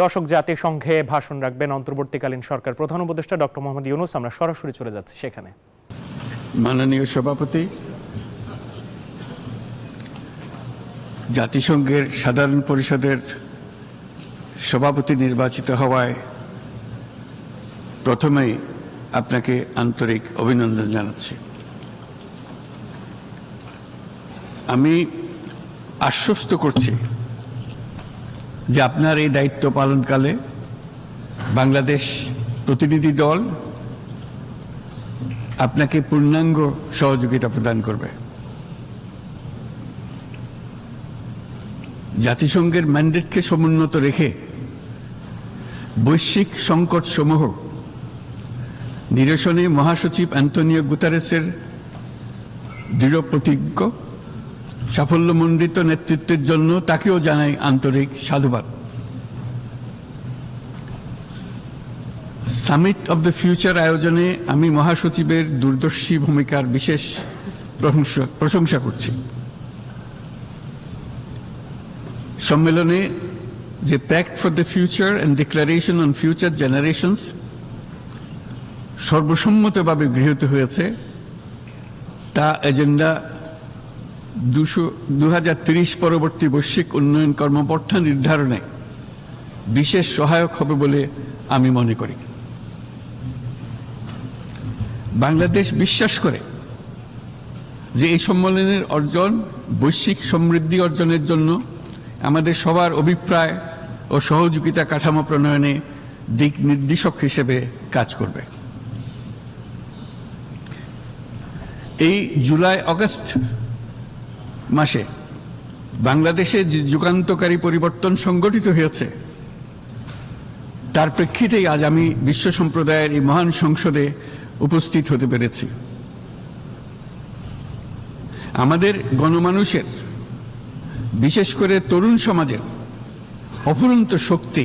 দর্শক, জাতিসংঘে ভাষণ রাখবেন অন্তর্বর্তীকালীন সরকার প্রধান উপদেষ্টা ডক্টর মোহাম্মদ ইউনূস। আমরা সরাসরি চলে যাচ্ছি সেখানে। মাননীয় সভাপতি, জাতিসংঘের সাধারণ পরিষদের সভাপতি নির্বাচিত হওয়ায় প্রথমেই আপনাকে আন্তরিক অভিনন্দন জানাচ্ছি। আমি আশ্বস্ত করছি যে আপনার এই দায়িত্ব পালনকালে বাংলাদেশ প্রতিনিধি দল আপনাকে পূর্ণাঙ্গ সহযোগিতা প্রদান করবে। জাতিসংঘের ম্যান্ডেটকে সমুন্নত রেখে বৈশ্বিক সংকট সমূহ নিরসনে মহাসচিব অ্যান্টোনিও গুতেরেসের দৃঢ় প্রতিজ্ঞ সাফল্যমণ্ডিত নেতৃত্বের জন্য তাকেও জানাই আন্তরিক সাধুবাদ। সামিট অব দ্য ফিউচার আয়োজনে আমি মহাসচিবের দূরদর্শী ভূমিকার বিশেষ প্রশংসা করছি। সম্মেলনে যে pact for the future and declaration on future generations সর্বসম্মতভাবে গৃহীত হয়েছে, তা এজেন্ডা 2030 পরবর্তী বৈশ্বিক উন্নয়ন কর্মপন্থা নির্ধারণে বিশেষ সহায়ক হবে বলে আমি মনে করি। বাংলাদেশ বিশ্বাস করে যে এই সম্মেলনের অর্জন বৈশ্বিক সমৃদ্ধি অর্জনের জন্য আমাদের সবার অভিপ্রায় ও সহযোগিতা কাঠামো প্রণয়নে দিক নির্দেশক হিসেবে কাজ করবে। এই জুলাই আগস্ট মাসে বাংলাদেশে যে যুগান্তকারী পরিবর্তন সংগঠিত হয়েছে, তার প্রেক্ষিতেই আজ আমি বিশ্ব সম্প্রদায়ের এই মহান সংসদে উপস্থিত হতে পেরেছি। আমাদের গণমানুষের, বিশেষ করে তরুণ সমাজের অফুরন্ত শক্তি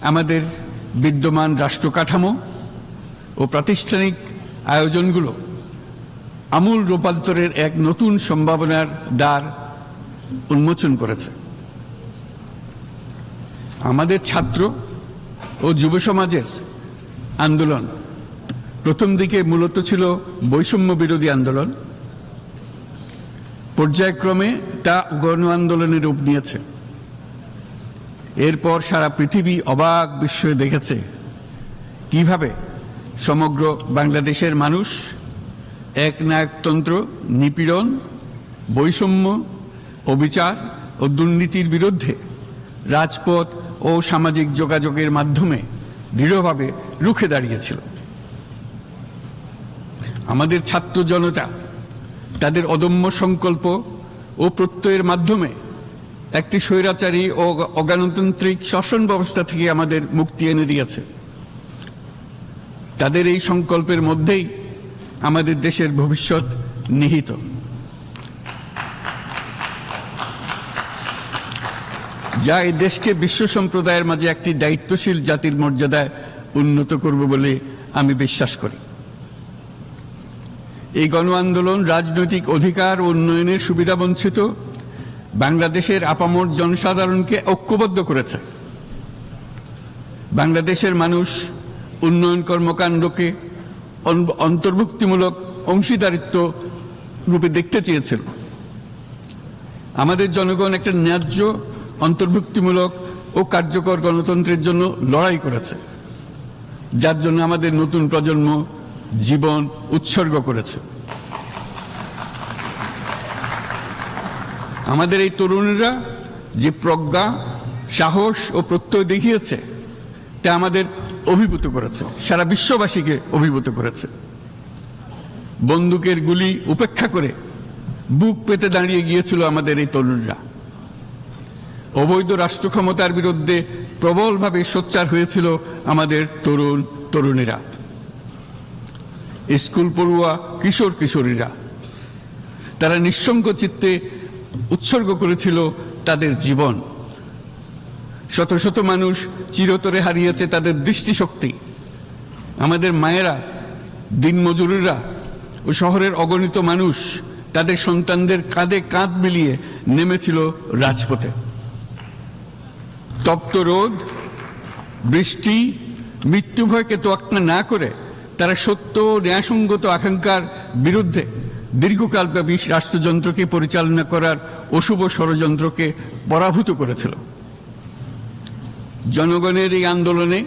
আমাদের বিদ্যমান রাষ্ট্র কাঠামো ও প্রাতিষ্ঠানিক আয়োজনগুলো আমূল রূপান্তরের এক নতুন সম্ভাবনার দ্বার উন্মোচন করেছে। আমাদের ছাত্র ও যুব সমাজের আন্দোলন প্রথম দিকে মূলত ছিল বৈষম্য বিরোধী আন্দোলন, পর্যায়ক্রমে তা গণ আন্দোলনের রূপ নিয়েছে। এরপর সারা পৃথিবী অবাক বিস্ময়ে দেখেছে কিভাবে সমগ্র বাংলাদেশের মানুষ একনায়কতন্ত্র, নিপীড়ন, বৈষম্য, অবিচার ও দুর্নীতির বিরুদ্ধে রাজপথ ও সামাজিক যোগাযোগের মাধ্যমে দৃঢ়ভাবে রুখে দাঁড়িয়েছিল। আমাদের ছাত্র জনতা তাদের অদম্য সংকল্প ও প্রত্যয়ের মাধ্যমে একটি স্বৈরাচারী ও অগণতান্ত্রিক শাসন ব্যবস্থা থেকে আমাদের মুক্তি এনে দিয়েছে। তাদের এই সংকল্পের মধ্যেই আমাদের দেশের ভবিষ্যৎ নিহিত। যা এই দেশকে বিশ্ব সম্প্রদায়ের মাঝে একটি দায়িত্বশীল জাতির মর্যাদায় উন্নত করবে বলে আমি বিশ্বাস করি। এই গণ আন্দোলন রাজনৈতিক অধিকার ও উন্নয়নের সুবিধাবঞ্চিত বাংলাদেশের আপামর জনসাধারণকে ঐক্যবদ্ধ করেছে। বাংলাদেশের মানুষ উন্নয়ন কর্মকাণ্ডকে অন্তর্ভুক্তিমূলক অংশীদারিত্ব রূপে দেখতে চেয়েছিল। আমাদের জনগণ একটা ন্যায্য, অন্তর্ভুক্তিমূলক ও কার্যকর গণতন্ত্রের জন্য লড়াই করেছে, যার জন্য আমাদের নতুন প্রজন্ম জীবন উৎসর্গ করেছে। আমাদের এই তরুণীরা যে প্রজ্ঞা, সাহস ও প্রত্যয় দেখিয়েছে, তা আমাদের অভিভূত করেছে, সারা বিশ্ববাসীকে অভিভূত করেছে। বন্দুকের গুলি উপেক্ষা করে বুক পেতে দাঁড়িয়ে গিয়েছিল আমাদের এই তরুণরা। অবৈধ রাষ্ট্র ক্ষমতার বিরুদ্ধে প্রবলভাবে সোচ্চার হয়েছিল আমাদের তরুণ তরুণীরা, স্কুল পড়ুয়া কিশোর কিশোরীরা। তারা নিঃসঙ্গ চিত্তে উৎসর্গ করেছিল তাদের জীবন। শত শত মানুষ চিরতরে হারিয়েছে তাদের দৃষ্টিশক্তি। আমাদের মায়েরা, দিনমজুরীরা ও শহরের অগণিত মানুষ তাদের সন্তানদের কাঁধে কাঁধ মিলিয়ে নেমেছিল রাজপথে। তপ্ত রোদ বৃষ্টি, মৃত্যু ভয়কে তোয়াক্কা না করে তারা সত্য ও ন্যায়সঙ্গত আকাঙ্ক্ষার বিরুদ্ধে দীর্ঘকালব্যাপী রাষ্ট্রযন্ত্রকে পরিচালনা করার অশুভ ষড়যন্ত্রকে পরাভূত করেছিল। জনগণের এই আন্দোলনে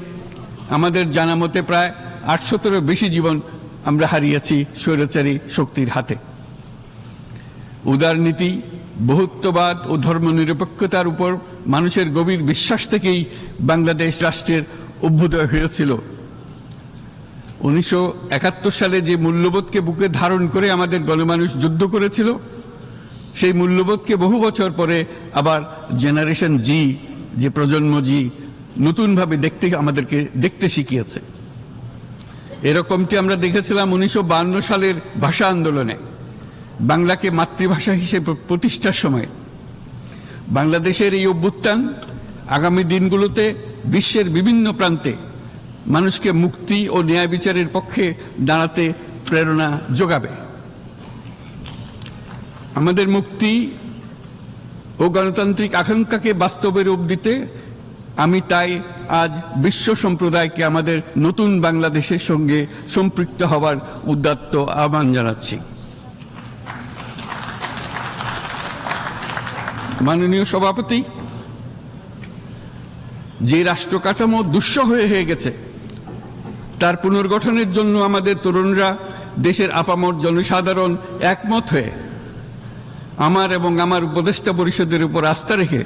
আমাদের জানা মতে প্রায় 800-এরও বেশি জীবন আমরা হারিয়েছি স্বৈরাচারী শক্তির হাতে। উদারনীতি, বহুত্ববাদ ও ধর্মনিরপেক্ষতার উপর মানুষের গভীর বিশ্বাস থেকেই বাংলাদেশ রাষ্ট্রের অভ্যুদয় হয়েছিল। 1971 সালে যে মূল্যবোধকে বুকে ধারণ করে আমাদের গণমানুষ যুদ্ধ করেছিল, সেই মূল্যবোধকে বহু বছর পরে আবার জেনারেশন জি, যে প্রজন্ম জি, নতুনভাবে আমাদেরকে দেখতে শিখিয়েছে। এরকমটি আমরা দেখেছিলাম 1952 সালের ভাষা আন্দোলনে, বাংলাকে মাতৃভাষা হিসেবে প্রতিষ্ঠার সময়। বাংলাদেশের এই অভ্যুত্থান আগামী দিনগুলোতে বিশ্বের বিভিন্ন প্রান্তে মানুষকে মুক্তি ও ন্যায় বিচারের পক্ষে দাঁড়াতে প্রেরণা যোগাবে। আমাদের মুক্তি ও গণতান্ত্রিক আকাঙ্ক্ষাকে বাস্তবে রূপ দিতে আমি তাই আজ বিশ্ব সম্প্রদায়কে আমাদের নতুন বাংলাদেশের সঙ্গে সম্পৃক্ত হওয়ার উদাত্ত আহ্বান জানাচ্ছি। মাননীয় সভাপতি, যে রাষ্ট্র কাঠামো দুঃসহ হয়ে গেছে তার পুনর্গঠনের জন্য আমাদের তরুণরা, দেশের আপামর জনসাধারণ একমত হয়ে আমার এবং আমার উপদেষ্টা পরিষদের উপর আস্থা রেখে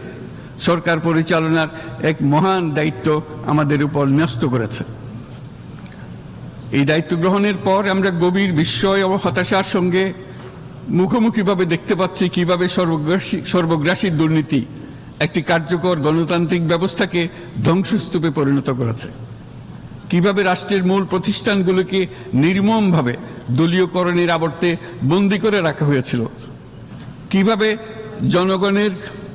সরকার পরিচালনার এক মহান দায়িত্ব আমাদের উপর ন্যস্ত করেছে। এই দায়িত্ব গ্রহণের পর আমরা গভীর বিস্ময় ও হতাশার সঙ্গে মুখোমুখিভাবে দেখতে পাচ্ছি কিভাবে সর্বগ্রাসী দুর্নীতি একটি কার্যকর গণতান্ত্রিক ব্যবস্থাকে ধ্বংসস্তূপে পরিণত করেছে, কিভাবে রাষ্ট্রের মূল প্রতিষ্ঠানগুলোকে নির্মমভাবে দলীয়করণের আবর্তে বন্দী করে রাখা হয়েছিল, কিভাবে জনগণের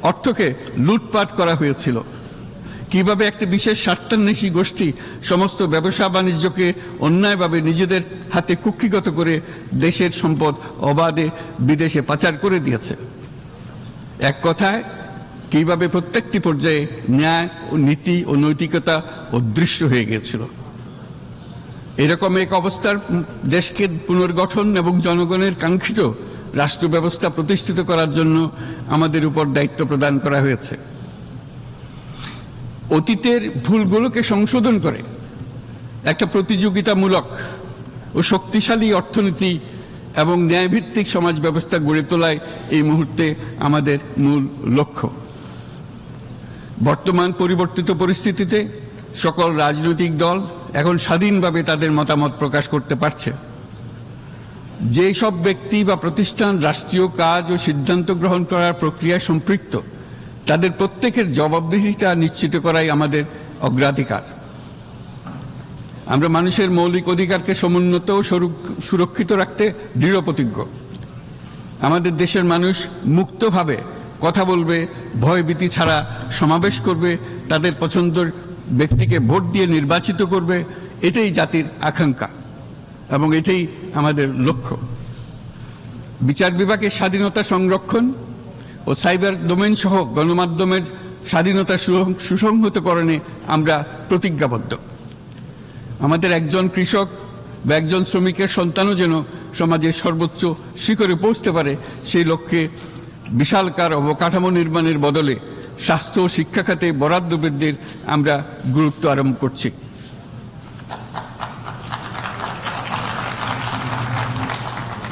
অর্থকে লুটপাট করা হয়েছিল, কিভাবে একটি বিশেষ স্বার্থান্বেষী গোষ্ঠী সমস্ত ব্যবসা বাণিজ্যকে অন্যায়ভাবে নিজেদের হাতে কুক্ষিগত করে দেশের সম্পদ অবাধে বিদেশে পাচার করে দিয়েছে। এক কথায়, কিভাবে প্রত্যেকটি পর্যায়ে ন্যায় ও নীতি ও নৈতিকতা অদৃশ্য হয়ে গিয়েছিল। এরকম এক অবস্থার দেশকে পুনর্গঠন এবং জনগণের কাঙ্ক্ষিত রাষ্ট্র ব্যবস্থা প্রতিষ্ঠিত করার জন্য আমাদের উপর দায়িত্ব প্রদান করা হয়েছে। অতীতের ভুলগুলোকে সংশোধন করে একটা প্রতিযোগিতামূলক ও শক্তিশালী অর্থনীতি এবং ন্যায়ভিত্তিক সমাজ ব্যবস্থা গড়ে তোলাই এই মুহূর্তে আমাদের মূল লক্ষ্য। বর্তমান পরিবর্তিত পরিস্থিতিতে সকল রাজনৈতিক দল এখন স্বাধীনভাবে তাদের মতামত প্রকাশ করতে পারছে। যে সব ব্যক্তি বা প্রতিষ্ঠান রাষ্ট্রীয় কাজ ও সিদ্ধান্ত গ্রহণ করার প্রক্রিয়ায় সম্পৃক্ত, তাদের প্রত্যেকের জবাবদিহিতা নিশ্চিত করাই আমাদের অগ্রাধিকার। আমরা মানুষের মৌলিক অধিকারকে সমুন্নত ও সুরক্ষিত রাখতে দৃঢ় প্রতিজ্ঞ। আমাদের দেশের মানুষ মুক্তভাবে কথা বলবে, ভয়ভীতি ছাড়া সমাবেশ করবে, তাদের পছন্দের ব্যক্তিকে ভোট দিয়ে নির্বাচিত করবে, এটাই জাতির আকাঙ্ক্ষা এবং এটাই আমাদের লক্ষ্য। বিচার বিভাগের স্বাধীনতা সংরক্ষণ ও সাইবার ডোমেইন সহ গণমাধ্যমের স্বাধীনতা সুসংহতকরণে আমরা প্রতিজ্ঞাবদ্ধ। আমাদের একজন কৃষক বা একজন শ্রমিকের সন্তানও যেন সমাজের সর্বোচ্চ শিখরে পৌঁছতে পারে, সেই লক্ষ্যে বিশালকার অবকাঠামো নির্মাণের বদলে স্বাস্থ্য ও শিক্ষা খাতে বরাদ্দ বৃদ্ধির আমরা গুরুত্ব আরোপ করছি।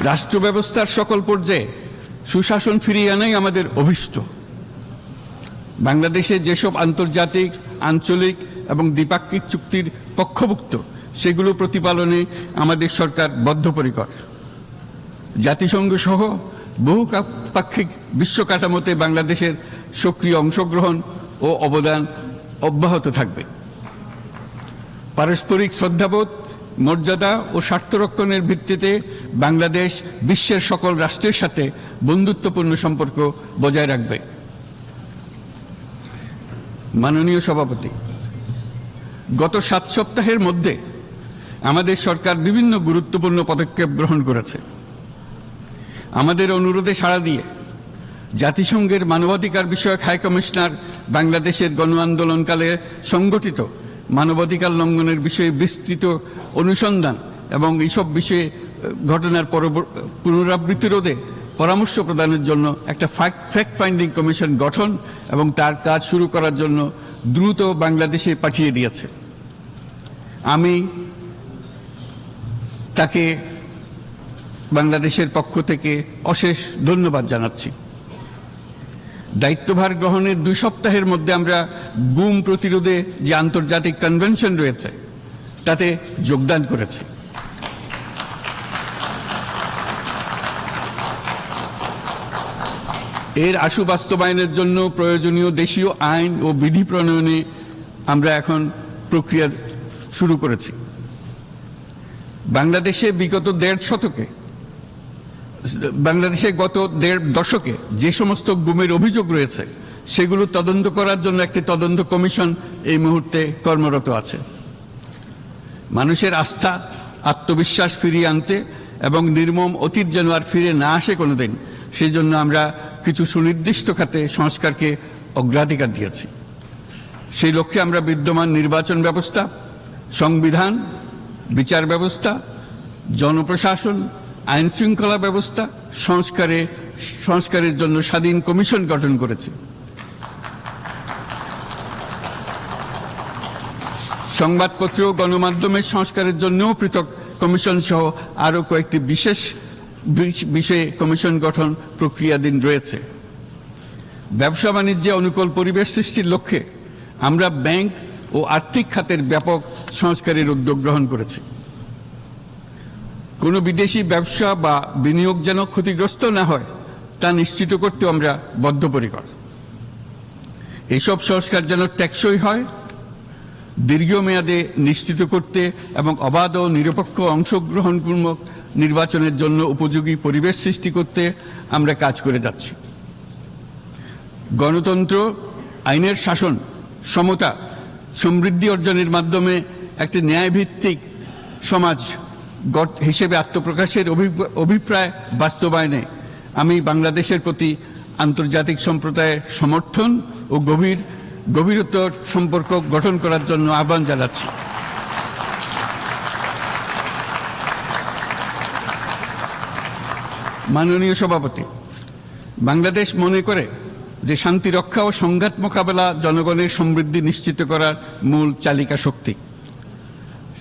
রাষ্ট্র ব্যবস্থার সকল পর্যায়ে সুশাসন ফিরিয়ে আনাই আমাদের অভীষ্ট। বাংলাদেশে যেসব আন্তর্জাতিক, আঞ্চলিক এবং দ্বিপাক্ষিক চুক্তির পক্ষভুক্ত, সেগুলো প্রতিপালনে আমাদের সরকার বদ্ধপরিকর। জাতিসংঘ সহ বহুপাক্ষিক বিশ্ব কাঠামোতে বাংলাদেশের সক্রিয় অংশগ্রহণ ও অবদান অব্যাহত থাকবে। পারস্পরিক শ্রদ্ধাবোধ, মর্যাদা ও স্বার্থরক্ষণের ভিত্তিতে বাংলাদেশ বিশ্বের সকল রাষ্ট্রের সাথে বন্ধুত্বপূর্ণ সম্পর্ক বজায় রাখবে। মাননীয় সভাপতি, গত 7 সপ্তাহের মধ্যে আমাদের সরকার বিভিন্ন গুরুত্বপূর্ণ পদক্ষেপ গ্রহণ করেছে। আমাদের অনুরোধে সাড়া দিয়ে জাতিসংঘের মানবাধিকার বিষয়ক হাই কমিশনার বাংলাদেশের গণ আন্দোলনকালে সংগঠিত মানবাধিকার লঙ্ঘনের বিষয়ে বিস্তৃত অনুসন্ধান এবং এইসব বিষয়ে ঘটনার পুনরাবৃত্তি রোধে পরামর্শ প্রদানের জন্য একটা ফ্যাক্ট ফাইন্ডিং কমিশন গঠন এবং তার কাজ শুরু করার জন্য দ্রুত বাংলাদেশে পাঠিয়ে দিয়েছে। আমি তাকে বাংলাদেশের পক্ষ থেকে অশেষ ধন্যবাদ জানাচ্ছি। দায়িত্বভার গ্রহণের 2 সপ্তাহের মধ্যে আমরা গুম প্রতিরোধে যে আন্তর্জাতিক কনভেনশন রয়েছে তাতে যোগদান করেছি। এর আশু বাস্তবায়নের জন্য প্রয়োজনীয় দেশীয় আইন ও বিধি প্রণয়নে আমরা এখন প্রক্রিয়া শুরু করেছি। বাংলাদেশে গত 1.5 দশকে যে সমস্ত গুমের অভিযোগ রয়েছে সেগুলো তদন্ত করার জন্য একটি তদন্ত কমিশন এই মুহূর্তে কর্মরত আছে। মানুষের আস্থা আত্মবিশ্বাস ফিরিয়ে আনতে এবং নির্মম অতীত যেন আর ফিরে না আসে কোনোদিন, সেই জন্য আমরা কিছু সুনির্দিষ্ট খাতে সংস্কারকে অগ্রাধিকার দিয়েছি। সেই লক্ষ্যে আমরা বিদ্যমান নির্বাচন ব্যবস্থা, সংবিধান, বিচার ব্যবস্থা, জনপ্রশাসন, আইন শৃঙ্খলা ব্যবস্থা সংস্কারের জন্য স্বাধীন কমিশন গঠন করেছি। সংবাদপত্র ও গণমাধ্যমের সংস্কারের জন্যও পৃথক কমিশন সহ আরও কয়েকটি বিশেষ বিষয়ে কমিশন গঠন প্রক্রিয়াধীন রয়েছে। ব্যবসা বাণিজ্যে অনুকূল পরিবেশ সৃষ্টির লক্ষ্যে আমরা ব্যাংক ও আর্থিক খাতের ব্যাপক সংস্কারের উদ্যোগ গ্রহণ করেছি। কোনো বিদেশি ব্যবসা বা বিনিয়োগ যেন ক্ষতিগ্রস্ত না হয় তা নিশ্চিত করতেও আমরা বদ্ধপরিকর। এইসব সংস্কার যেন টেকসই হয়, দীর্ঘমেয়াদে নিশ্চিত করতে এবং অবাধ ও নিরপেক্ষ অংশগ্রহণমূলক নির্বাচনের জন্য উপযোগী পরিবেশ সৃষ্টি করতে আমরা কাজ করে যাচ্ছি। গণতন্ত্র, আইনের শাসন, সমতা, সমৃদ্ধি অর্জনের মাধ্যমে একটি ন্যায়ভিত্তিক সমাজ হিসেবে আত্মপ্রকাশের অভিপ্রায় বাস্তবায়নে আমি বাংলাদেশের প্রতি আন্তর্জাতিক সম্প্রদায়ের সমর্থন ও গভীরতর সম্পর্ক গঠন করার জন্য আহ্বান জানাচ্ছি। মাননীয় সভাপতি, বাংলাদেশ মনে করে যে শান্তি রক্ষা ও সংঘাত মোকাবেলা জনগণের সমৃদ্ধি নিশ্চিত করার মূল চালিকা শক্তি।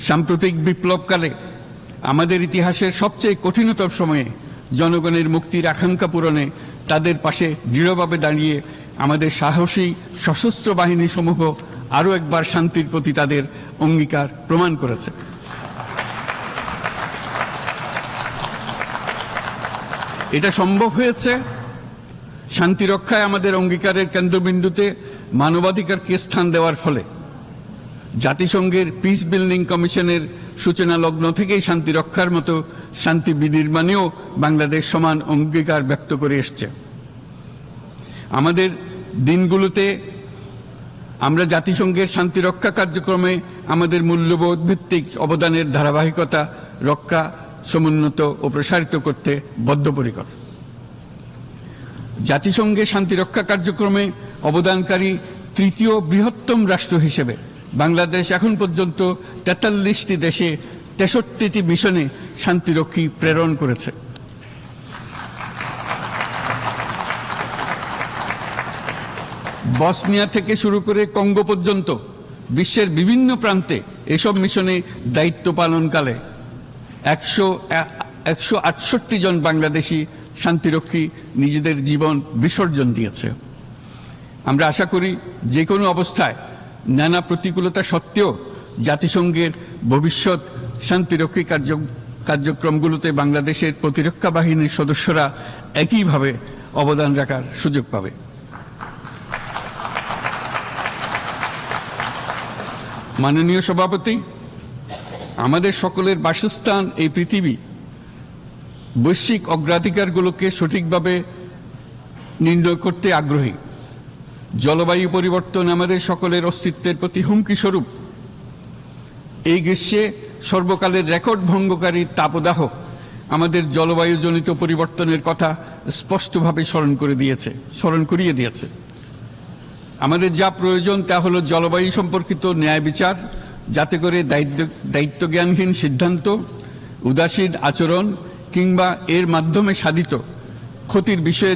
সাম্প্রতিক বিপ্লবকালে আমাদের ইতিহাসের সবচেয়ে কঠিনতম সময়ে জনগণের মুক্তির আকাঙ্ক্ষা পূরণে তাদের পাশে দৃঢ়ভাবে দাঁড়িয়ে আমাদের সাহসী সশস্ত্র বাহিনী সমূহ আরও একবার শান্তির প্রতি তাদের অঙ্গীকার প্রমাণ করেছে। এটা সম্ভব হয়েছে শান্তি রক্ষায় আমাদের অঙ্গীকারের কেন্দ্রবিন্দুতে মানবাধিকারকে স্থান দেওয়ার ফলে। জাতিসংঘের পিস বিল্ডিং কমিশনের সূচনা লগ্ন থেকেই শান্তি রক্ষার মতো শান্তি বিনির্মাণেও বাংলাদেশ সমান অঙ্গীকার ব্যক্ত করে এসছে। আমাদের দিনগুলোতে আমরা জাতিসংঘের শান্তি রক্ষা কার্যক্রমে আমাদের মূল্যবোধ ভিত্তিক অবদানের ধারাবাহিকতা রক্ষা, সমুন্নত ও প্রসারিত করতে বদ্ধপরিকর। জাতিসংঘের শান্তি রক্ষা কার্যক্রমে অবদানকারী তৃতীয় বৃহত্তম রাষ্ট্র হিসেবে বাংলাদেশ এখন পর্যন্ত 43টি দেশে 63টি মিশনে শান্তিরক্ষী প্রেরণ করেছে। বসনিয়া থেকে শুরু করে কঙ্গো পর্যন্ত বিশ্বের বিভিন্ন প্রান্তে এসব মিশনে দায়িত্ব পালনকালে 168 জন বাংলাদেশি শান্তিরক্ষী নিজেদের জীবন বিসর্জন দিয়েছে। আমরা আশা করি যে কোনো অবস্থায় নানা প্রতিকূলতা সত্ত্বেও জাতিসংঘের ভবিষ্যৎ শান্তিরক্ষী কার্যক্রমগুলোতে বাংলাদেশের প্রতিরক্ষা বাহিনীর সদস্যরা একইভাবে অবদান রাখার সুযোগ পাবে। মাননীয় সভাপতি, আমাদের সকলের বাসস্থান এই পৃথিবী বৈশ্বিক অগ্রাধিকারগুলোকে সঠিকভাবে নির্ণয় করতে আগ্রহী। জলবায়ু পরিবর্তন আমাদের সকলের অস্তিত্বের প্রতি হুমকি স্বরূপ। এই গ্রীষ্মে সর্বকালের রেকর্ড ভঙ্গকারী তাপদাহ আমাদের জলবায়ুজনিত পরিবর্তনের কথা স্পষ্টভাবে স্মরণ করিয়ে দিয়েছে। আমাদের যা প্রয়োজন তা হলো জলবায়ু সম্পর্কিত ন্যায় বিচার যাতে করে দায়িত্বজ্ঞানহীন সিদ্ধান্ত, উদাসীন আচরণ কিংবা এর মাধ্যমে সাধিত ক্ষতির বিষয়ে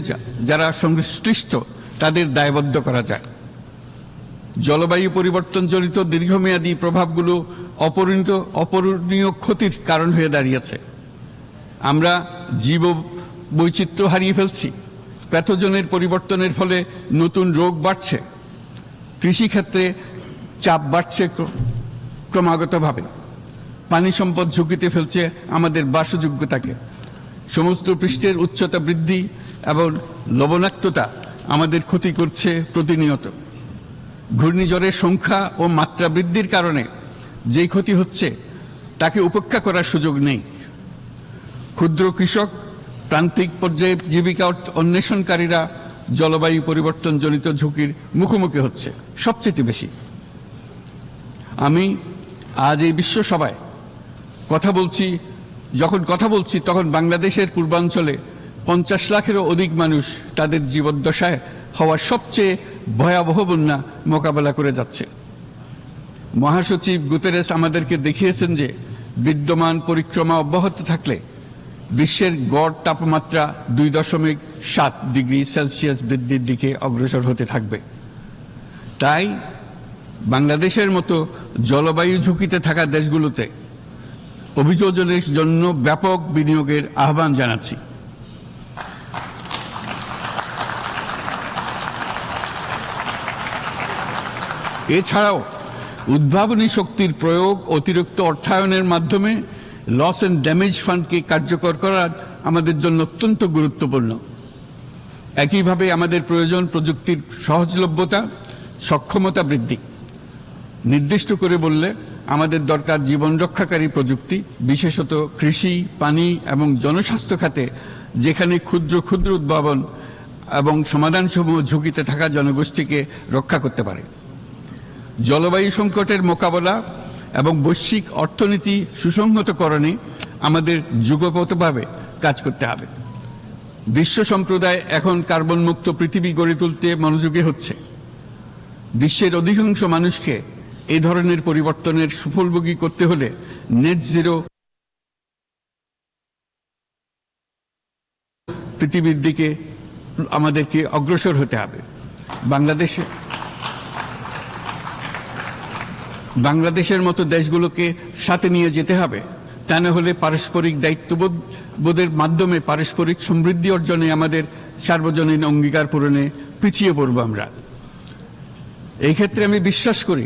যারা সংশ্লিষ্ট তাদের দায়বদ্ধ করা যায়। জলবায়ু পরিবর্তনজনিত দীর্ঘমেয়াদী প্রভাবগুলো অপূরণীয় ক্ষতির কারণ হয়ে দাঁড়িয়েছে। আমরা জীব বৈচিত্র্য হারিয়ে ফেলছি, প্যাথোজেনের পরিবর্তনের ফলে নতুন রোগ বাড়ছে, কৃষিক্ষেত্রে চাপ বাড়ছে ক্রমাগতভাবে, পানি সম্পদ ঝুঁকিতে ফেলছে আমাদের বাসযোগ্যতাকে, সমুদ্র পৃষ্ঠের উচ্চতা বৃদ্ধি এবং লবণাক্ততা আমাদের ক্ষতি করছে প্রতিনিয়ত। ঘূর্ণিঝড়ের সংখ্যা ও মাত্রা বৃদ্ধির কারণে যেই ক্ষতি হচ্ছে তাকে উপেক্ষা করার সুযোগ নেই। ক্ষুদ্র কৃষক, প্রান্তিক পর্যায়ে জীবিকা অন্বেষণকারীরা জলবায়ু পরিবর্তনজনিত ঝুঁকির মুখোমুখি হচ্ছে সবচেয়ে বেশি। আমি আজ এই বিশ্ব সভায় যখন কথা বলছি তখন বাংলাদেশের পূর্বাঞ্চলে 50 লাখেরও অধিক মানুষ তাদের জীবদ্দশায় হওয়া সবচেয়ে ভয়াবহ বন্যা মোকাবেলা করে যাচ্ছে। মহাসচিব গুতেরেস আমাদেরকে দেখিয়েছেন যে বিদ্যমান পরিক্রমা অব্যাহত থাকলে বিশ্বের গড় তাপমাত্রা 2.7 ডিগ্রি সেলসিয়াস বৃদ্ধির দিকে অগ্রসর হতে থাকবে। তাই বাংলাদেশের মতো জলবায়ু ঝুঁকিতে থাকা দেশগুলোতে অভিযোজনের জন্য ব্যাপক বিনিয়োগের আহ্বান জানাচ্ছি। এছাড়াও উদ্ভাবনী শক্তির প্রয়োগ, অতিরিক্ত অর্থায়নের মাধ্যমে লস অ্যান্ড ড্যামেজ ফান্ডকে কার্যকর করা আমাদের জন্য অত্যন্ত গুরুত্বপূর্ণ। একইভাবে আমাদের প্রয়োজন প্রযুক্তির সহজলভ্যতা, সক্ষমতা বৃদ্ধি। নির্দিষ্ট করে বললে আমাদের দরকার জীবন রক্ষাকারী প্রযুক্তি, বিশেষত কৃষি, পানি এবং জনস্বাস্থ্য খাতে, যেখানে ক্ষুদ্র ক্ষুদ্র উদ্ভাবন এবং সমাধানসমূহ ঝুঁকিতে থাকা জনগোষ্ঠীকে রক্ষা করতে পারে। জলবায়ু সংকটের মোকাবেলা এবং বৈশ্বিক অর্থনীতি সুসংহতকরণে আমাদের যুগপৎভাবে কাজ করতে হবে। বিশ্ব সম্প্রদায় এখন কার্বন মুক্ত পৃথিবী গড়ে তুলতে মনোযোগী হচ্ছে। বিশ্বের অধিকাংশ মানুষকে এই ধরনের পরিবর্তনের সুফলভোগী করতে হলে নেট জিরো পৃথিবীর দিকে আমাদেরকে অগ্রসর হতে হবে। বাংলাদেশের মতো দেশগুলোকে সাথে নিয়ে যেতে হবে। তা না হলে পারস্পরিক দায়িত্ববোধের মাধ্যমে পারস্পরিক সমৃদ্ধি অর্জনে আমাদের সার্বজনীন অঙ্গীকার পূরণে পিছিয়ে পড়ব আমরা। এই ক্ষেত্রে আমি বিশ্বাস করি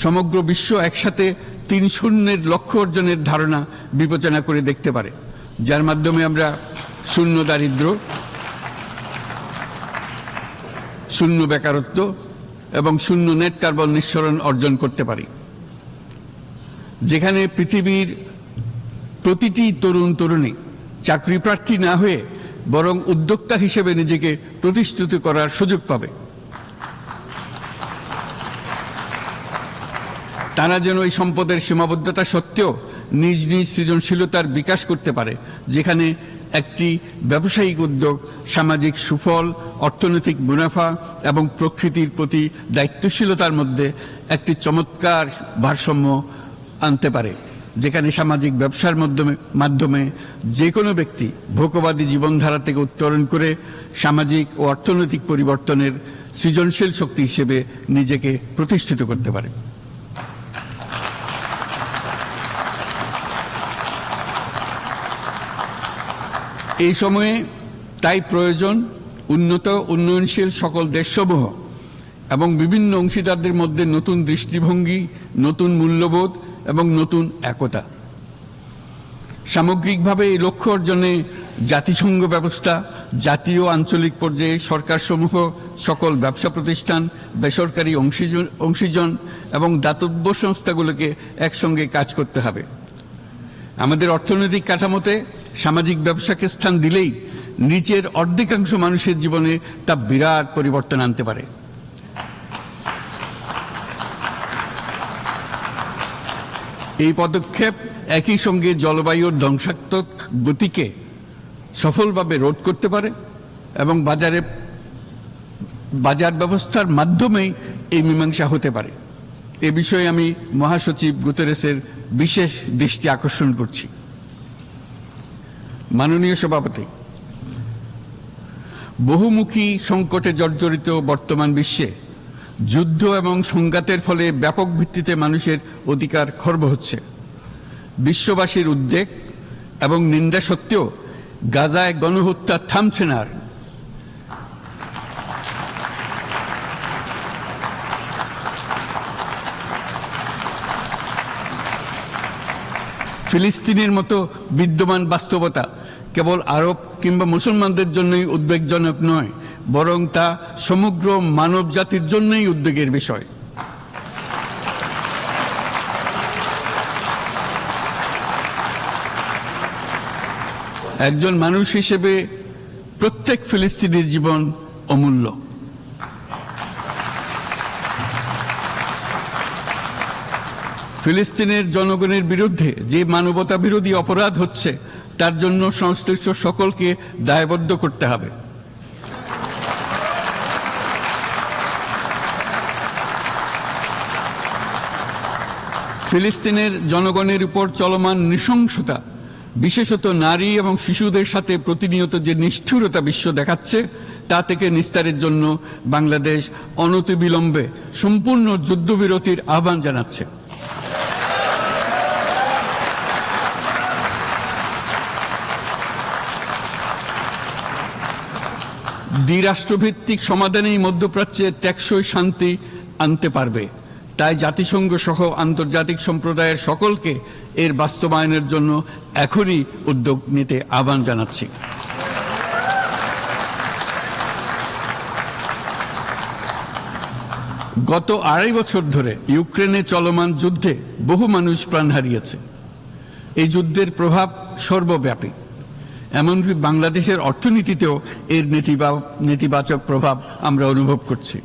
সমগ্র বিশ্ব একসাথে 3-0 লক্ষ্য অর্জনের ধারণা বিবেচনা করে দেখতে পারে, যার মাধ্যমে আমরা শূন্য দারিদ্র্য, শূন্য বেকারত্ব এবং শূন্য নেট কার্বন নিঃসরণ অর্জন করতে পারি। যেখানে পৃথিবীর প্রতিটি তরুণ তরুণী চাকরি প্রার্থী না হয়ে বরং উদ্যোক্তা হিসেবে নিজেকে প্রতিষ্ঠিত করার সুযোগ পাবে। তারা যেন এই সম্পদের সীমাবদ্ধতা সত্ত্বেও নিজ নিজ সৃজনশীলতার বিকাশ করতে পারে, যেখানে একটি ব্যবসায়িক উদ্যোগ সামাজিক সুফল, অর্থনৈতিক মুনাফা এবং প্রকৃতির প্রতি দায়িত্বশীলতার মধ্যে একটি চমৎকার ভারসাম্য আনতে পারে, যেখানে সামাজিক ব্যবসার মাধ্যমে যে কোনো ব্যক্তি ভোগবাদী জীবনধারা থেকে উত্তরণ করে সামাজিক ও অর্থনৈতিক পরিবর্তনের সৃজনশীল শক্তি হিসেবে নিজেকে প্রতিষ্ঠিত করতে পারে। এই সময়ে তাই প্রয়োজন উন্নত উন্নয়নশীল সকল দেশসমূহ এবং বিভিন্ন অংশীদারদের মধ্যে নতুন দৃষ্টিভঙ্গি, নতুন মূল্যবোধ এবং নতুন একতা। সামগ্রিকভাবে এই লক্ষ্য অর্জনে জাতিসংঘ ব্যবস্থা, জাতীয় আঞ্চলিক পর্যায়ে সরকারসমূহ, সকল ব্যবসা প্রতিষ্ঠান, বেসরকারি অংশীজন এবং দাতব্য সংস্থাগুলোকে একসঙ্গে কাজ করতে হবে। আমাদের অর্থনৈতিক কাঠামোতে সামাজিক ব্যবসাকে স্থান দিলেই নিচের অর্ধেকাংশ মানুষের জীবনে তা বিরাট পরিবর্তন আনতে পারে। এই পদক্ষেপ একই সঙ্গে জলবায়ুর ধ্বংসাত্মক গতিকে সফলভাবে রোধ করতে পারে এবং বাজার ব্যবস্থার মাধ্যমেই এই মীমাংসা হতে পারে। এ বিষয়ে আমি মহাসচিব গুতেরেসের বিশেষ দৃষ্টি আকর্ষণ করছি। মাননীয় সভাপতি, বহুমুখী সংকটে জর্জরিত বর্তমান বিশ্বে যুদ্ধ এবং সংঘাতের ফলে ব্যাপক ভিত্তিতে মানুষের অধিকার খর্ব হচ্ছে। বিশ্ববাসীর উদ্বেগ এবং নিন্দা সত্ত্বেও গাজায় গণহত্যা থামছে না। ফিলিস্তিনের মতো বিদ্যমান বাস্তবতা কেবল আরব কিংবা মুসলমানদের জন্যই উদ্বেগজনক নয়, বরং তা সমগ্র মানব জাতির জন্যই উদ্বেগের বিষয়। একজন মানুষ হিসেবে প্রত্যেক ফিলিস্তিনির জীবন অমূল্য। ফিলিস্তিনের জনগণের বিরুদ্ধে যে মানবতা বিরোধী অপরাধ হচ্ছে তার জন্য সংশ্লিষ্ট সকলকে দায়বদ্ধ করতে হবে। ফিলিস্তিনের জনগণের উপর চলমান নৃশংসতা, বিশেষত নারী এবং শিশুদের সাথে প্রতিনিয়ত যে নিষ্ঠুরতা বিশ্ব দেখাচ্ছে, তা থেকে নিস্তারের জন্য বাংলাদেশ অনতিবিলম্বে সম্পূর্ণ যুদ্ধবিরতির আহ্বান জানাচ্ছে। দ্বিরাষ্ট্রভিত্তিক সমাধানেই মধ্যপ্রাচ্যে টেকসই শান্তি আনতে পারবে। তাই জাতিসংঘ সহ আন্তর্জাতিক সম্প্রদায়ের সকলকে এর বাস্তবায়নের জন্য এখনই উদ্যোগ নিতে আহ্বান জানাচ্ছি। গত 2.5 বছর ধরে ইউক্রেনে চলমান যুদ্ধে বহু মানুষ প্রাণ হারিয়েছে। এই যুদ্ধের প্রভাব সর্বব্যাপী, এমনকি বাংলাদেশের অর্থনীতিতেও এর নেতিবাচক প্রভাব আমরা অনুভব করছি।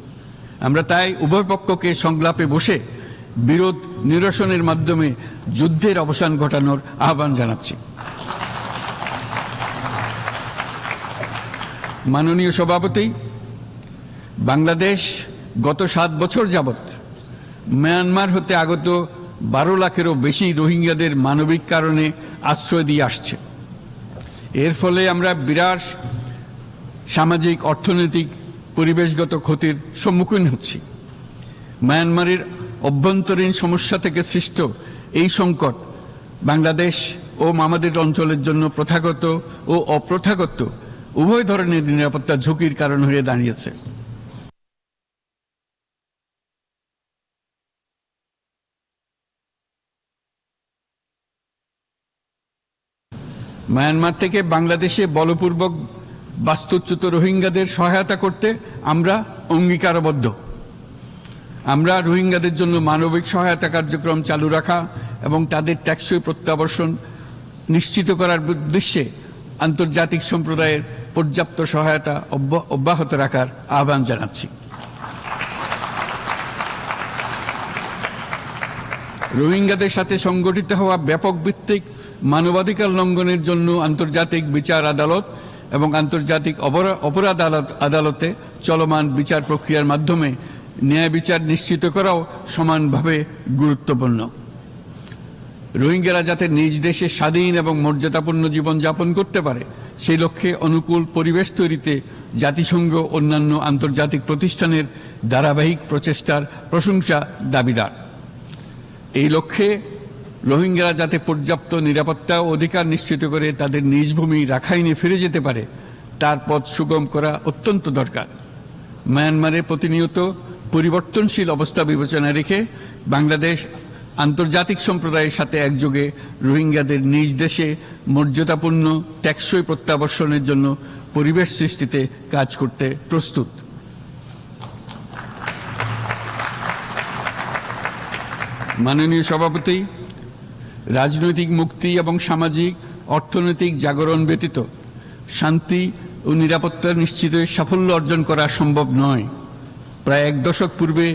আমরা তাই উভয় পক্ষকে সংলাপে বসে বিরোধ নিরসনের মাধ্যমে যুদ্ধের অবসান ঘটানোর আহ্বান জানাচ্ছি। মাননীয় সভাপতি, বাংলাদেশ গত 7 বছর যাবৎ মিয়ানমার হতে আগত 12 লাখেরও বেশি রোহিঙ্গাদের মানবিক কারণে আশ্রয় দিয়ে আসছে। এর ফলে আমরা বিরাট সামাজিক, অর্থনৈতিক, পরিবেশগত ক্ষতির সম্মুখীন হচ্ছি। মিয়ানমারের অভ্যন্তরীণ সমস্যা থেকে সৃষ্ট এই সংকট বাংলাদেশ ও আমাদের অঞ্চলের জন্য প্রথাগত ও অপ্রথাগত উভয় ধরনের নিরাপত্তা ঝুঁকির কারণ হয়ে দাঁড়িয়েছে। মিয়ানমার থেকে বাংলাদেশে বলপূর্বক বাস্তুচ্যুত রোহিঙ্গাদের সহায়তা করতে আমরা অঙ্গীকারবদ্ধ। আমরা রোহিঙ্গাদের জন্য মানবিক সহায়তা কার্যক্রম চালু রাখা এবং তাদের টেকসই প্রত্যাবর্তন নিশ্চিত করার উদ্দেশ্যে আন্তর্জাতিক সম্প্রদায়ের পর্যাপ্ত সহায়তা অব্যাহত রাখার আহ্বান জানাচ্ছি। রোহিঙ্গাদের সাথে সংগঠিত হওয়া ব্যাপক ভিত্তিক মানবাধিকার লঙ্ঘনের জন্য আন্তর্জাতিক বিচার আদালত এবং আন্তর্জাতিক অপরাধ আদালতে চলমান বিচার প্রক্রিয়ার মাধ্যমে ন্যায় বিচার নিশ্চিত করাও সমানভাবে গুরুত্বপূর্ণ। রোহিঙ্গারা যাতে নিজ দেশে স্বাধীন এবং মর্যাদাপূর্ণ জীবনযাপন করতে পারে, সেই লক্ষ্যে অনুকূল পরিবেশ তৈরিতে জাতিসংঘ অন্যান্য আন্তর্জাতিক প্রতিষ্ঠানের ধারাবাহিক প্রচেষ্টার প্রশংসা দাবিদার। এই লক্ষ্যে রোহিঙ্গারা যাতে পর্যাপ্ত নিরাপত্তা ও অধিকার নিশ্চিত করে তাদের নিজ ভূমি রাখাইনে ফিরে যেতে পারে, তার পথ সুগম করা অত্যন্ত দরকার। মিয়ানমারে প্রতিনিয়ত পরিবর্তনশীল অবস্থা বিবেচনায় রেখে বাংলাদেশ আন্তর্জাতিক সম্প্রদায়ের সাথে একযোগে রোহিঙ্গাদের নিজ দেশে মর্যাদাপূর্ণ টেকসই প্রত্যাবর্তনের জন্য পরিবেশ সৃষ্টিতে কাজ করতে প্রস্তুত। মাননীয় সভাপতি, রাজনৈতিক মুক্তি এবং সামাজিক অর্থনৈতিক জাগরণ ব্যতীত শান্তি ও নিরাপত্তা নিশ্চিতে সাফল্য অর্জন করা সম্ভব নয়। প্রায় 1 দশক পূর্বে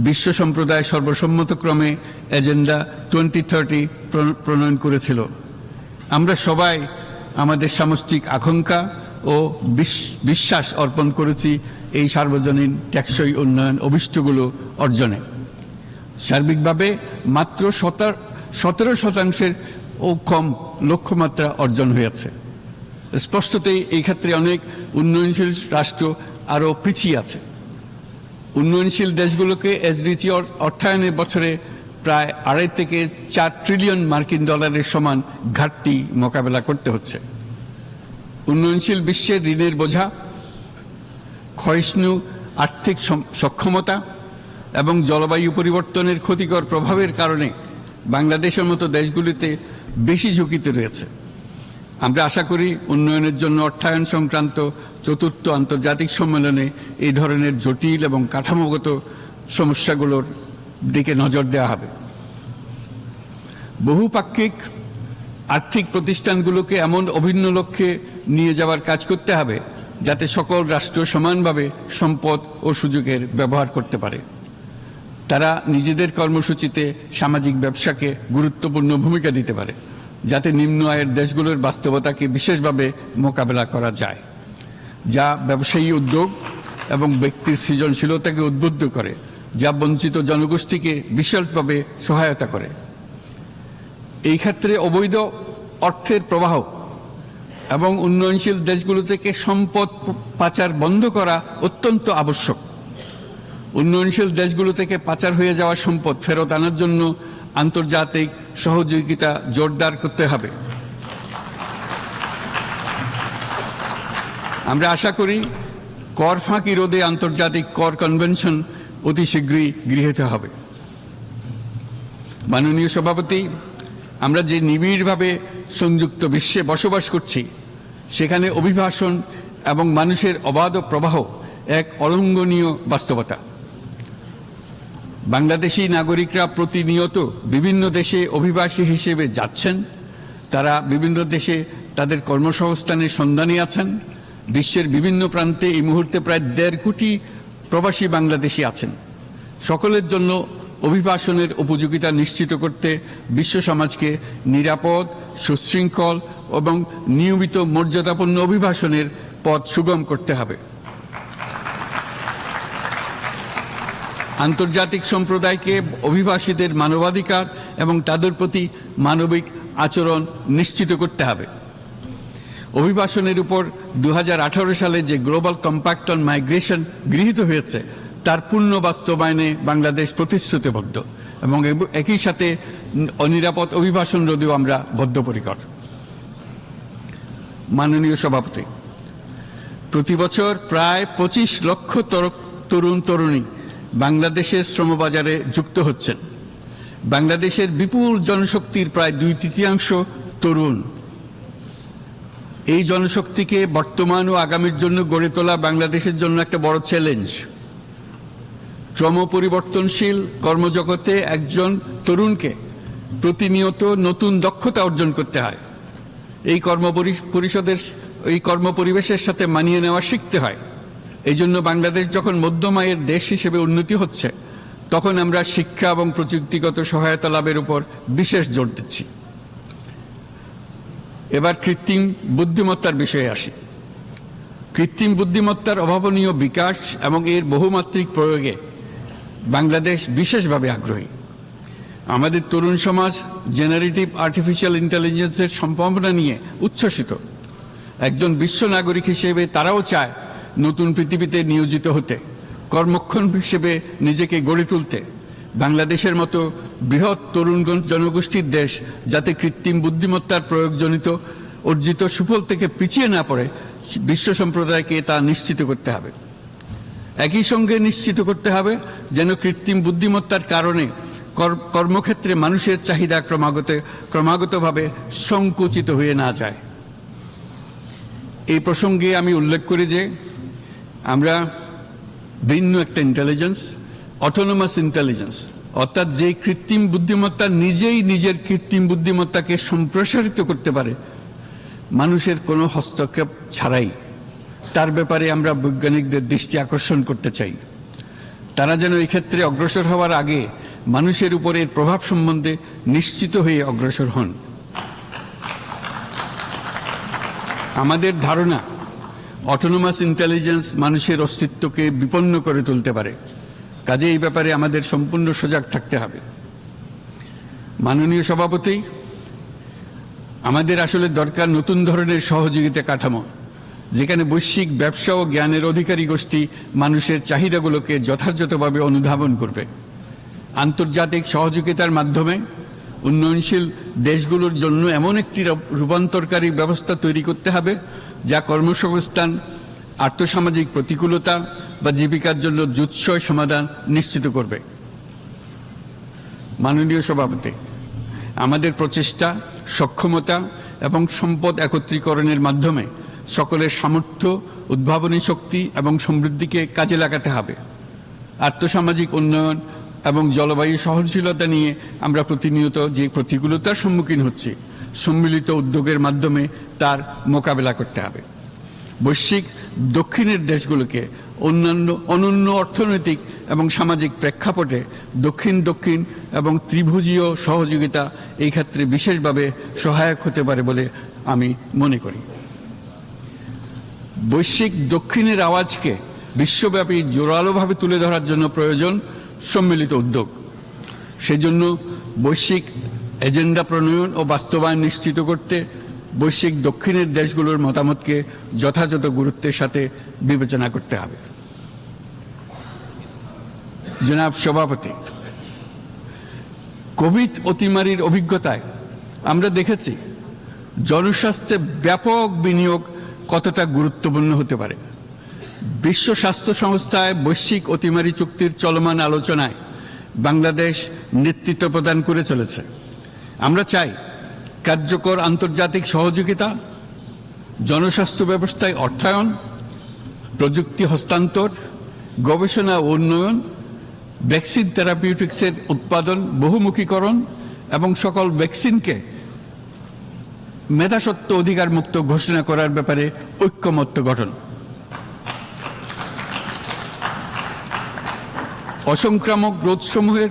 বিশ্ব সম্প্রদায় সর্বসম্মতক্রমে এজেন্ডা 2030 প্রণয়ন করেছিল। আমরা সবাই আমাদের সামষ্টিক আকাঙ্ক্ষা ও বিশ্বাস অর্পণ করেছি এই সার্বজনীন টেকসই উন্নয়ন অভিষ্টগুলো অর্জনে। সার্বিকভাবে মাত্র 17% ও কম লক্ষ্যমাত্রা অর্জন হয়েছে। স্পষ্টতই এই ক্ষেত্রে অনেক উন্নয়নশীল রাষ্ট্র আরও পিছিয়ে আছে। উন্নয়নশীল দেশগুলোকে এসডিজি অর্থায়নের বছরে প্রায় 2.5 থেকে 4 ট্রিলিয়ন মার্কিন ডলারের সমান ঘাটতি মোকাবেলা করতে হচ্ছে। উন্নয়নশীল বিশ্বের ঋণের বোঝা, ক্ষয়িষ্ণু আর্থিক সক্ষমতা এবং জলবায়ু পরিবর্তনের ক্ষতিকর প্রভাবের কারণে বাংলাদেশের মতো দেশগুলিতে বেশি ঝুঁকিতে রয়েছে। আমরা আশা করি উন্নয়নের জন্য অর্থায়ন সংক্রান্ত 4র্থ আন্তর্জাতিক সম্মেলনে এই ধরনের জটিল এবং কাঠামোগত সমস্যাগুলোর দিকে নজর দেওয়া হবে। বহুপাক্ষিক আর্থিক প্রতিষ্ঠানগুলোকে এমন অভিন্ন লক্ষ্যে নিয়ে যাওয়ার কাজ করতে হবে যাতে সকল রাষ্ট্র সমানভাবে সম্পদ ও সুযোগের ব্যবহার করতে পারে। তারা নিজেদের কর্মসূচিতে সামাজিক ব্যবসাকে গুরুত্বপূর্ণ ভূমিকা দিতে পারে, যাতে নিম্ন আয়ের দেশগুলোর বাস্তবতাকে বিশেষভাবে মোকাবেলা করা যায়, যা ব্যবসায়ী উদ্যোগ এবং ব্যক্তির সৃজনশীলতাকে উদ্বুদ্ধ করে, যা বঞ্চিত জনগোষ্ঠীকে বিশালভাবে সহায়তা করে। এই ক্ষেত্রে অবৈধ অর্থের প্রবাহ এবং উন্নয়নশীল দেশগুলো থেকে সম্পদ পাচার বন্ধ করা অত্যন্ত আবশ্যক। উন্নয়নশীল দেশগুলো থেকে পাচার হয়ে যাওয়া সম্পদ ফেরত আনার জন্য আন্তর্জাতিক সহযোগিতা জোরদার করতে হবে। আমরা আশা করি কর ফাঁকি রোধে আন্তর্জাতিক কর কনভেনশন অতি শীঘ্রই গৃহীত হবে। মাননীয় সভাপতি, আমরা যে নিবিড়ভাবে সংযুক্ত বিশ্বে বসবাস করছি, সেখানে অভিবাসন এবং মানুষের অবাধ প্রবাহ এক অলঙ্ঘনীয় বাস্তবতা। বাংলাদেশি নাগরিকরা প্রতিনিয়ত বিভিন্ন দেশে অভিবাসী হিসেবে যাচ্ছেন। তারা বিভিন্ন দেশে তাদের কর্মসংস্থানের সন্ধানে আছেন। বিশ্বের বিভিন্ন প্রান্তে এই মুহূর্তে প্রায় 1.5 কোটি প্রবাসী বাংলাদেশি আছেন। সকলের জন্য অভিবাসনের উপযোগিতা নিশ্চিত করতে বিশ্ব সমাজকে নিরাপদ, সুশৃঙ্খল এবং নিয়মিত মর্যাদাপূর্ণ অভিবাসনের পথ সুগম করতে হবে। আন্তর্জাতিক সম্প্রদায়কে অভিবাসীদের মানবাধিকার এবং তাদের প্রতি মানবিক আচরণ নিশ্চিত করতে হবে। অভিবাসনের উপর 2018 সালে যে গ্লোবাল কম্প্যাক্ট অন মাইগ্রেশন গৃহীত হয়েছে, তার পূর্ণ বাস্তবায়নে বাংলাদেশ প্রতিশ্রুতিবদ্ধ এবং একই সাথে অনিরাপদ অভিবাসন রোধেও আমরা বদ্ধপরিকর। মাননীয় সভাপতি, প্রতি বছর প্রায় 25 লক্ষ তরুণ তরুণী বাংলাদেশের শ্রমবাজারে যুক্ত হচ্ছেন। বাংলাদেশের বিপুল জনশক্তির প্রায় 2/3 তরুণ। এই জনশক্তিকে বর্তমান ও আগামীর জন্য গড়ে তোলা বাংলাদেশের জন্য একটা বড় চ্যালেঞ্জ। ক্রমপরিবর্তনশীল কর্মজগতে একজন তরুণকে প্রতিনিয়ত নতুন দক্ষতা অর্জন করতে হয়। এই কর্মপরিবেশের সাথে মানিয়ে নেওয়া শিখতে হয়। এই জন্য বাংলাদেশ যখন মধ্যম আয়ের দেশ হিসেবে উন্নতি হচ্ছে, তখন আমরা শিক্ষা এবং প্রযুক্তিগত সহায়তা লাভের উপর বিশেষ জোর দিচ্ছি। এবার কৃত্রিম বুদ্ধিমত্তার বিষয়ে আসি। কৃত্রিম বুদ্ধিমত্তার অভাবনীয় বিকাশ এবং এর বহুমাত্রিক প্রয়োগে বাংলাদেশ বিশেষভাবে আগ্রহী। আমাদের তরুণ সমাজ জেনারেটিভ আর্টিফিশিয়াল ইন্টেলিজেন্সের সম্ভাবনা নিয়ে উচ্ছ্বসিত। একজন বিশ্ব নাগরিক হিসেবে তারাও চায় নতুন পৃথিবীতে নিয়োজিত হতে, কর্মক্ষম হিসেবে নিজেকে গড়ে তুলতে। বাংলাদেশের মতো বৃহৎ তরুণ জনগোষ্ঠীর দেশ যাতে কৃত্রিম বুদ্ধিমত্তার প্রয়োগজনিত অর্জিত সুফল থেকে পিছিয়ে না পড়ে, বিশ্ব সম্প্রদায়কে তা নিশ্চিত করতে হবে। একই সঙ্গে নিশ্চিত করতে হবে যেন কৃত্রিম বুদ্ধিমত্তার কারণে কর্মক্ষেত্রে মানুষের চাহিদা ক্রমাগতভাবে সংকুচিত হয়ে না যায়। এই প্রসঙ্গে আমি উল্লেখ করি যে আমরা ভিন্ন একটা ইন্টেলিজেন্স, অটোনোমাস ইন্টেলিজেন্স, অর্থাৎ যে কৃত্রিম বুদ্ধিমত্তা নিজেই নিজের কৃত্রিম বুদ্ধিমত্তাকে সম্প্রসারিত করতে পারে মানুষের কোনো হস্তক্ষেপ ছাড়াই, তার ব্যাপারে আমরা বৈজ্ঞানিকদের দৃষ্টি আকর্ষণ করতে চাই। তারা যেন এই ক্ষেত্রে অগ্রসর হওয়ার আগে মানুষের উপরের প্রভাব সম্বন্ধে নিশ্চিত হয়ে অগ্রসর হন। আমাদের ধারণা অটোনোমাস ইন্টেলিজেন্স মানুষের অস্তিত্বকে বিপন্ন করে তুলতে পারে। কাজে এই ব্যাপারে আমাদের সম্পূর্ণ সজাগ থাকতে হবে। মাননীয় সভাপতি, আমাদের আসলে দরকার নতুন ধরনের সহযোগিতা কাঠামো, যেখানে বৈশ্বিক ব্যবসা ও জ্ঞানের অধিকারী গোষ্ঠী মানুষের চাহিদাগুলোকে যথাযথভাবে অনুধাবন করবে। আন্তর্জাতিক সহযোগিতার মাধ্যমে উন্নয়নশীল দেশগুলোর জন্য এমন একটি রূপান্তরকারী ব্যবস্থা তৈরি করতে হবে যা কর্মসংস্থান, আর্থসামাজিক প্রতিকূলতা বা জীবিকার জন্য যুৎসয় সমাধান নিশ্চিত করবে। মাননীয় সভাপতি, আমাদের প্রচেষ্টা, সক্ষমতা এবং সম্পদ একত্রীকরণের মাধ্যমে সকলের সামর্থ্য, উদ্ভাবনী শক্তি এবং সমৃদ্ধিকে কাজে লাগাতে হবে। আর্থসামাজিক উন্নয়ন এবং জলবায়ু সহনশীলতা নিয়ে আমরা প্রতিনিয়ত যে প্রতিকূলতার সম্মুখীন হচ্ছি, সম্মিলিত উদ্যোগের মাধ্যমে তার মোকাবেলা করতে হবে। বৈশ্বিক দক্ষিণের দেশগুলোকে অনন্য অর্থনৈতিক এবং সামাজিক প্রেক্ষাপটে দক্ষিণ দক্ষিণ এবং ত্রিভুজীয় সহযোগিতা এই ক্ষেত্রে বিশেষভাবে সহায়ক হতে পারে বলে আমি মনে করি। বৈশ্বিক দক্ষিণের আওয়াজকে বিশ্বব্যাপী জোরালোভাবে তুলে ধরার জন্য প্রয়োজন সম্মিলিত উদ্যোগ। সেজন্য বৈশ্বিক এজেন্ডা প্রণয়ন ও বাস্তবায়ন নিশ্চিত করতে বৈশ্বিক দক্ষিণের দেশগুলোর মতামতকে যথাযথ গুরুত্বের সাথে বিবেচনা করতে হবে। জনাব সভাপতি, কোভিড অতিমারির অভিজ্ঞতায় আমরা দেখেছি জনস্বাস্থ্যে ব্যাপক বিনিয়োগ কতটা গুরুত্বপূর্ণ হতে পারে। বিশ্ব স্বাস্থ্য সংস্থায় বৈশ্বিক অতিমারি চুক্তির চলমান আলোচনায় বাংলাদেশ নেতৃত্ব প্রদান করে চলেছে। আমরা চাই কার্যকর আন্তর্জাতিক সহযোগিতা, জনস্বাস্থ্য ব্যবস্থায় অর্থায়ন, প্রযুক্তি হস্তান্তর, গবেষণা ও উন্নয়ন, ভ্যাকসিন থেরাপিউটিক্সের উৎপাদন, বহুমুখীকরণ এবং সকল ভ্যাকসিনকে মেধাস্বত্ব অধিকার মুক্ত ঘোষণা করার ব্যাপারে ঐক্যমত্য গঠন। অসংক্রামক রোগসমূহের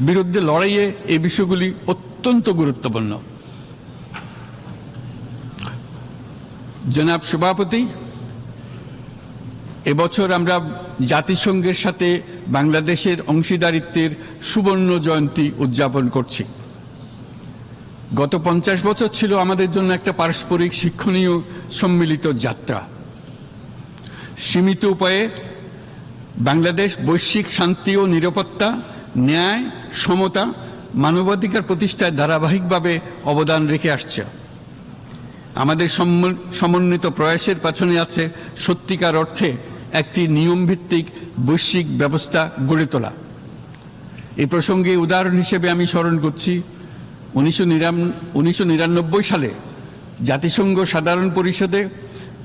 বিরুদ্ধে লড়াইয়ে এই বিষয়গুলি অত্যন্ত গুরুত্বপূর্ণ। জনাব সভাপতি, এবছর আমরা জাতিসংঘের সাথে বাংলাদেশের অংশীদারিত্বের সুবর্ণ জয়ন্তী উদযাপন করছি। গত 50 বছর ছিল আমাদের জন্য একটা পারস্পরিক শিক্ষণীয় সম্মিলিত যাত্রা। সীমিত উপায়ে বাংলাদেশ বৈশ্বিক শান্তি ও নিরাপত্তা, ন্যায়, সমতা, মানবাধিকার প্রতিষ্ঠায় ধারাবাহিকভাবে অবদান রেখে আসছে। আমাদের সমন্বিত প্রয়াসের পেছনে আছে সত্যিকার অর্থে একটি নিয়মভিত্তিক বৈশ্বিক ব্যবস্থা গড়ে তোলা। এই প্রসঙ্গে উদাহরণ হিসেবে আমি স্মরণ করছি 1999 সালে জাতিসংঘ সাধারণ পরিষদে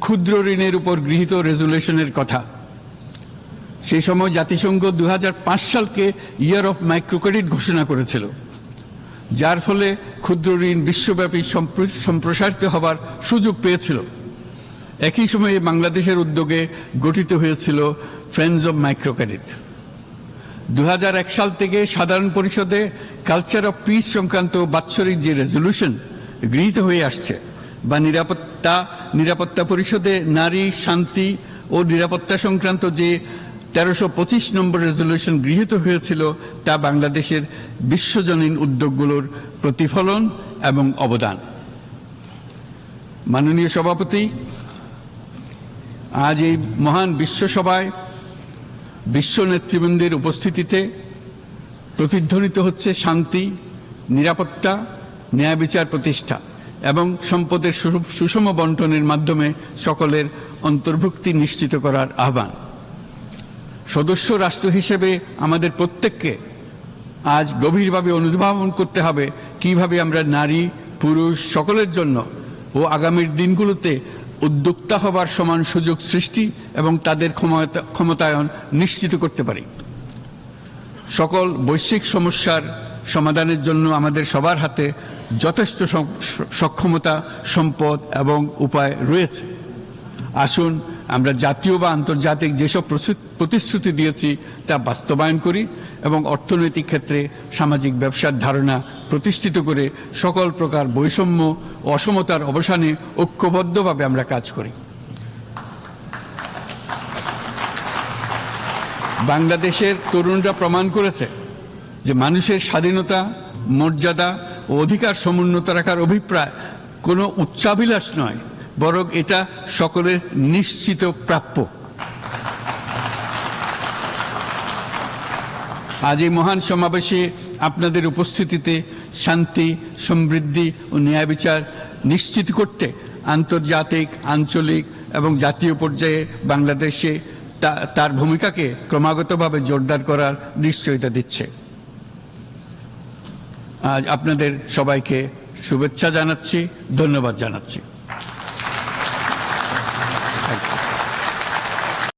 ক্ষুদ্র ঋণের উপর গৃহীত রেজুলেশনের কথা। সেই সময় জাতিসংঘ 2005 সালকে ইয়ার অফ মাইক্রোক্রেডিট ঘোষণা করেছিল, যার ফলে ক্ষুদ্র ঋণ বিশ্বব্যাপী সম্প্রসারিত হবার সুযোগ পেয়েছিল। একই সময়ে বাংলাদেশের উদ্যোগে গঠিত হয়েছিল ফ্রেন্ডস অব মাইক্রোক্রেডিট। 2001 সাল থেকে সাধারণ পরিষদে কালচার অফ পিস সংক্রান্ত বাৎসরিক যে রেজলিউশন গৃহীত হয়ে আসছে, বা নিরাপত্তা পরিষদে নারী, শান্তি ও নিরাপত্তা সংক্রান্ত যে 1325 নম্বর রেজলিউশন গৃহীত হয়েছিল, তা বাংলাদেশের বিশ্বজনীন উদ্যোগগুলোর প্রতিফলন এবং অবদান। মাননীয় সভাপতি, আজ এই মহান বিশ্বসভায় বিশ্ব নেতৃবৃন্দের উপস্থিতিতে প্রতিধ্বনিত হচ্ছে শান্তি, নিরাপত্তা, ন্যায় বিচার প্রতিষ্ঠা এবং সম্পদের সুষম বন্টনের মাধ্যমে সকলের অন্তর্ভুক্তি নিশ্চিত করার আহ্বান। সদস্য রাষ্ট্র হিসেবে আমাদের প্রত্যেককে আজ গভীরভাবে অনুধাবন করতে হবে কিভাবে আমরা নারী, পুরুষ সকলের জন্য ও আগামীর দিনগুলোতে উদ্যোক্তা হবার সমান সুযোগ সৃষ্টি এবং তাদের ক্ষমতায়ন নিশ্চিত করতে পারি। সকল বৈশ্বিক সমস্যার সমাধানের জন্য আমাদের সবার হাতে যথেষ্ট সক্ষমতা, সম্পদ এবং উপায় রয়েছে। আসুন আমরা জাতীয় বা আন্তর্জাতিক যেসব প্রতিশ্রুতি দিয়েছি তা বাস্তবায়ন করি এবং অর্থনৈতিক ক্ষেত্রে সামাজিক ব্যবসার ধারণা প্রতিষ্ঠিত করে সকল প্রকার বৈষম্য ও অসমতার অবসানে ঐক্যবদ্ধভাবে আমরা কাজ করি। বাংলাদেশের তরুণরা প্রমাণ করেছে যে মানুষের স্বাধীনতা, মর্যাদা ও অধিকার সমুন্নত রাখার অভিপ্রায় কোনো উচ্চাভিলাষ নয়, বরং এটা সকলের নিশ্চিত প্রাপ্য। আজ এই মহান সমাবেশে আপনাদের উপস্থিতিতে শান্তি, সমৃদ্ধি ও ন্যায় বিচার নিশ্চিত করতে আন্তর্জাতিক, আঞ্চলিক এবং জাতীয় পর্যায়ে বাংলাদেশে তার ভূমিকাকে ক্রমাগতভাবে জোরদার করার নিশ্চয়তা দিচ্ছে। আজ আপনাদের সবাইকে শুভেচ্ছা জানাচ্ছি, ধন্যবাদ জানাচ্ছি।